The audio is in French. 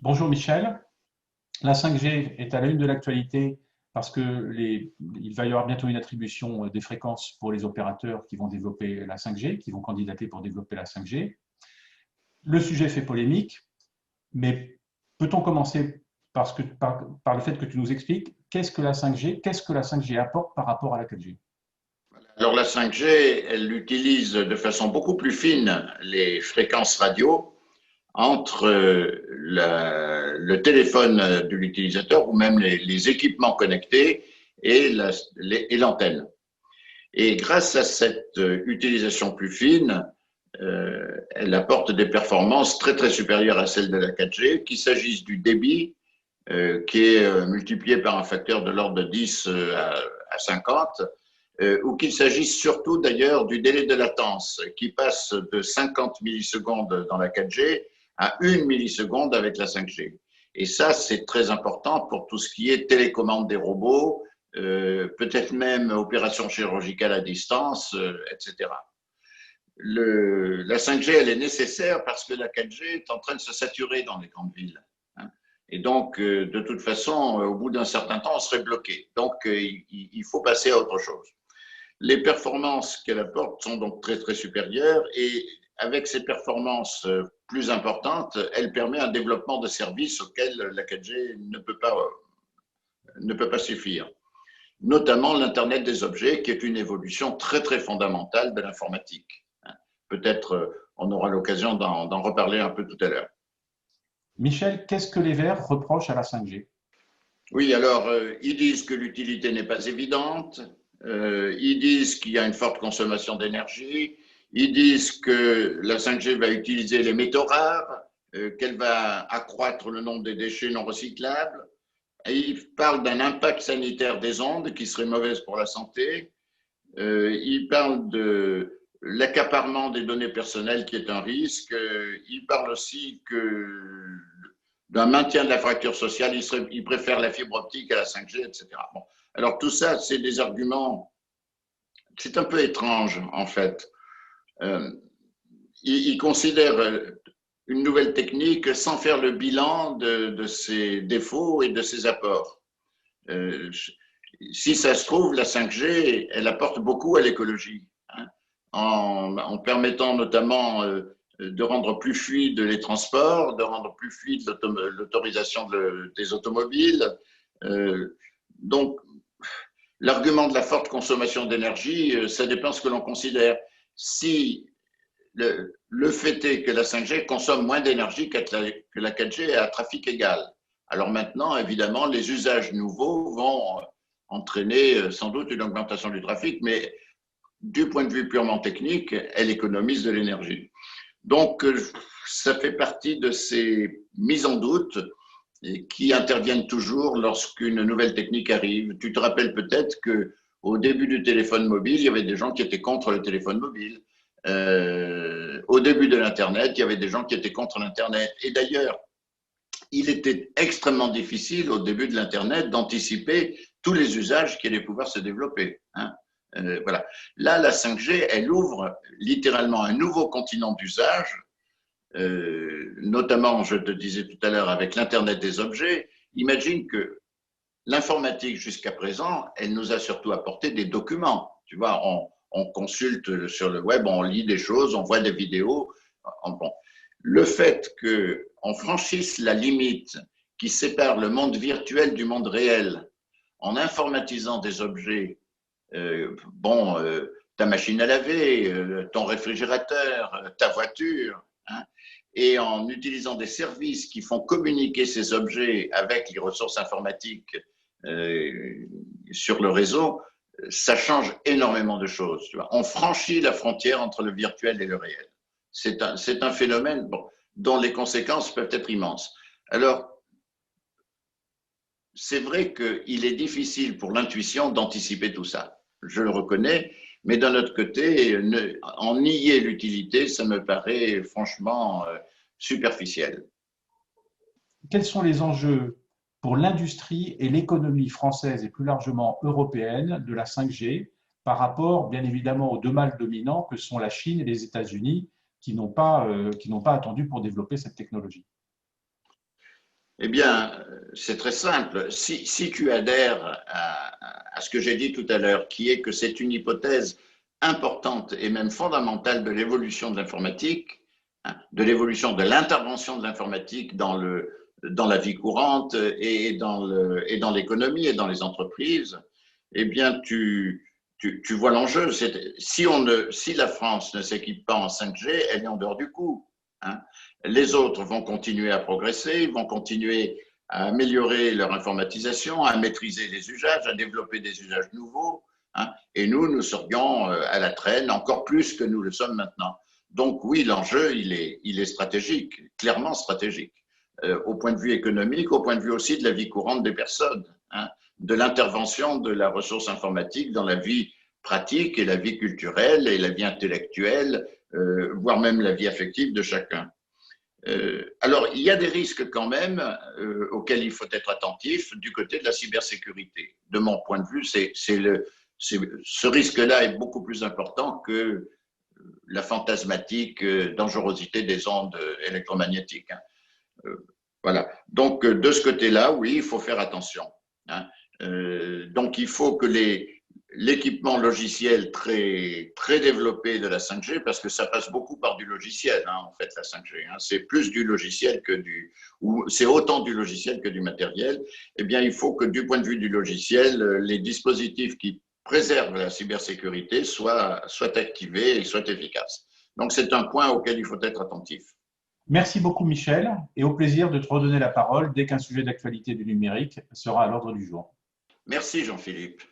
Bonjour Michel. La 5G est à la une de l'actualité parce il va y avoir bientôt une attribution des fréquences pour les opérateurs qui vont développer la 5G, qui vont candidater pour développer la 5G. Le sujet fait polémique, mais peut-on commencer par le fait que tu nous expliques qu'est-ce que la 5G, qu'est-ce que la 5G apporte par rapport à la 4G? Alors la 5G, elle utilise de façon beaucoup plus fine les fréquences radio entre le téléphone de l'utilisateur ou même les équipements connectés et l'antenne. Et grâce à cette utilisation plus fine, elle apporte des performances très très supérieures à celles de la 4G, qu'il s'agisse du débit qui est multiplié par un facteur de l'ordre de 10 à 50, ou qu'il s'agisse surtout d'ailleurs du délai de latence qui passe de 50 millisecondes dans la 4G à 1 milliseconde avec la 5G. Et ça, c'est très important pour tout ce qui est télécommande des robots, peut-être même opérations chirurgicales à distance, etc. La 5G, elle est nécessaire parce que la 4G est en train de se saturer dans les grandes villes. Et donc, de toute façon, au bout d'un certain temps, on serait bloqué. Donc, il faut passer à autre chose. Les performances qu'elle apporte sont donc très, très supérieures et avec ces performances plus importantes, elle permet un développement de services auxquels la 4G ne peut pas suffire. Notamment l'Internet des objets, qui est une évolution très, très fondamentale de l'informatique. Peut-être on aura l'occasion d'en reparler un peu tout à l'heure. Michel, qu'est-ce que les Verts reprochent à la 5G? Oui, alors, ils disent que l'utilité n'est pas évidente, ils disent qu'il y a une forte consommation d'énergie, ils disent que la 5G va utiliser les métaux rares, qu'elle va accroître le nombre des déchets non recyclables, et ils parlent d'un impact sanitaire des ondes qui serait mauvaise pour la santé, ils parlent de l'accaparement des données personnelles qui est un risque, ils parlent aussi d'un maintien de la fracture sociale, ils préfèrent la fibre optique à la 5G, etc. Bon. Alors tout ça, c'est des arguments, c'est un peu étrange en fait. Ils considèrent une nouvelle technique sans faire le bilan de ses défauts et de ses apports. Si ça se trouve, la 5G, elle apporte beaucoup à l'écologie, en permettant notamment de rendre plus fluides les transports, de rendre plus fluide l'autorisation des automobiles. Donc, l'argument de la forte consommation d'énergie, ça dépend de ce que l'on considère. Si le fait est que la 5G consomme moins d'énergie que la 4G à trafic égal. Alors maintenant, évidemment, les usages nouveaux vont entraîner sans doute une augmentation du trafic, mais du point de vue purement technique, elle économise de l'énergie. Donc, ça fait partie de ces mises en doute qui interviennent toujours lorsqu'une nouvelle technique arrive. Tu te rappelles peut-être qu'au début du téléphone mobile, il y avait des gens qui étaient contre le téléphone mobile. Au début de l'Internet, il y avait des gens qui étaient contre l'Internet. Et d'ailleurs, il était extrêmement difficile au début de l'Internet d'anticiper tous les usages qui allaient pouvoir se développer. Voilà. Là, la 5G, elle ouvre littéralement un nouveau continent d'usage, notamment, je te disais tout à l'heure, avec l'Internet des objets. Imagine que l'informatique, jusqu'à présent, elle nous a surtout apporté des documents. Tu vois, on consulte sur le web, on lit des choses, on voit des vidéos. Bon. Le fait qu'on franchisse la limite qui sépare le monde virtuel du monde réel en informatisant des objets, ta machine à laver, ton réfrigérateur, ta voiture, et en utilisant des services qui font communiquer ces objets avec les ressources informatiques sur le réseau, ça change énormément de choses. Tu vois. On franchit la frontière entre le virtuel et le réel. C'est un phénomène dont les conséquences peuvent être immenses. Alors, c'est vrai qu'il est difficile pour l'intuition d'anticiper tout ça. Je le reconnais, mais d'un autre côté, en nier l'utilité, ça me paraît franchement superficiel. Quels sont les enjeux pour l'industrie et l'économie française et plus largement européenne de la 5G par rapport, bien évidemment, aux deux mâles dominants que sont la Chine et les États-Unis qui n'ont pas attendu pour développer cette technologie? Eh bien, c'est très simple. Si tu adhères à ce que j'ai dit tout à l'heure, qui est que c'est une hypothèse importante et même fondamentale de l'évolution de l'informatique, hein, de l'évolution de l'intervention de l'informatique dans la vie courante et dans l'économie et dans les entreprises, eh bien, tu vois l'enjeu. Si la France ne s'équipe pas en 5G, elle est en dehors du coup. Hein. Les autres vont continuer à progresser, ils vont continuer à améliorer leur informatisation, à maîtriser les usages, à développer des usages nouveaux. Hein, et nous serions à la traîne encore plus que nous le sommes maintenant. Donc oui, l'enjeu, il est stratégique, clairement stratégique, au point de vue économique, au point de vue aussi de la vie courante des personnes, hein, de l'intervention de la ressource informatique dans la vie pratique et la vie culturelle et la vie intellectuelle, voire même la vie affective de chacun. Alors, il y a des risques quand même auxquels il faut être attentif du côté de la cybersécurité. De mon point de vue, ce risque-là est beaucoup plus important que la fantasmatique dangerosité des ondes électromagnétiques. Hein. Voilà. Donc, de ce côté-là, oui, il faut faire attention. Hein. Donc, il faut que l'équipement logiciel très développé de la 5G, parce que ça passe beaucoup par du logiciel, hein, en fait, la 5G. Hein, c'est plus du logiciel ou c'est autant du logiciel que du matériel. Eh bien, il faut que du point de vue du logiciel, les dispositifs qui préservent la cybersécurité soient activés et soient efficaces. Donc, c'est un point auquel il faut être attentif. Merci beaucoup, Michel, et au plaisir de te redonner la parole dès qu'un sujet d'actualité du numérique sera à l'ordre du jour. Merci, Jean-Philippe.